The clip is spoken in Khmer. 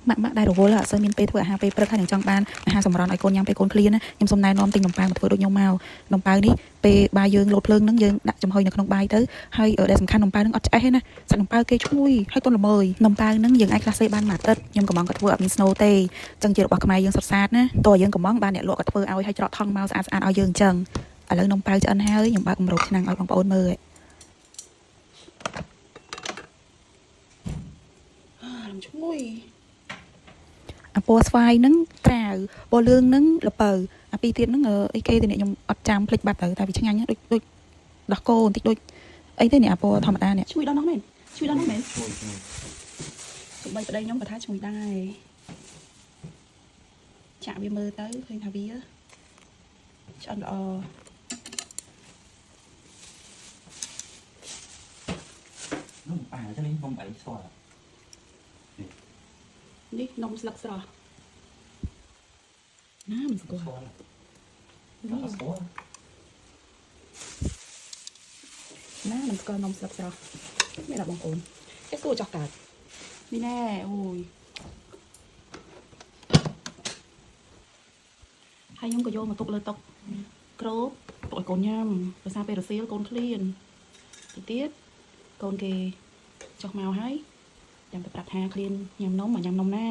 ម៉ាក់ដែររវល់អត់សូវមានពេលធ្វើអាហារពេលព្រឹកហើយនឹងចង់បានអាហារសម្រន់ឲ្យកូនញ៉ាំពេលកូនឃ្លានណាខ្ញុំសូមណែនាំទិញនំប៉័ងមកធ្វើដូចខ្ញុំមកនំប៉័ងនេះពេលបាយយើងលោតភ្លើងហ្នឹងយើងដាក់ចំហុយនៅក្នុងបាយទៅហើយដែលសំខាន់នំប៉័ងហ្នឹងអត់ឆ្អេះទេណាសាច់នំប៉័ងគេឈ្ងុយហើយទន់ល្មើយនំប៉័ងហ្នឹងយើងអាចខ្លះសេបានមួយអាទិត្យខ្ញុំកំងក៏ធ្វើអត់មានស្នូលទេអញ្ចឹងជារបស់ខ្មែរយើងសុទ្ធសាធណាតើយើងកំងបានអ្នកលក់ក៏ធ្វើឲ្យហើយច្រកថងមកស្អាតស្អាតឲ្យយើងអញ្ចឹងឥឡូវនំប៉័ងឆ្អិនហើយខ្ញុំបើកគម្របឆ្នាំងឲ្យបងប្អូនមើលឈ្ងុយអាពណ៌ស្វាយហ្នឹងត្រាវពណ៌លឿងហ្នឹងល្ពៅអាពីរទៀតហ្នឹងអីគេទេអ្នកខ្ញុំអត់ចាំភ្លេចបាត់ទៅតែវាឆ្ងាញ់ដូចដោះគោបន្តិចដូចអីទេនេះអាពណ៌ធម្មតានេះឈ្ងុយដល់នោះមែនឈ្ងុយដល់នោះមែនសំបីប្តីខ្ញុំក៏ថាឈ្ងុយដែរចាក់វាមើលទៅឃើញថាវាឆ្អិនល្អនំប៉័ងទៅនេះនំអីស្គាល់នេះនំស្លឹកស្រស់ណាមិនស្គាល់ណាមិនស្គាល់នំស្លឹកស្រស់មានដល់បងប្អូនគេស្គាល់ចោះកើតនេះណែអូយហើយខ្ញុំក៏យកមកទុកលើតុក្របទុកឲ្យកូនញ៉ាំភាសាពេលរសៀលកូនឃ្លានទីទៀតកូនគេចុះមកហើយចាំទៅប្រាប់ថាឃ្លានញ៉ាំនំមកញ៉ាំនំណា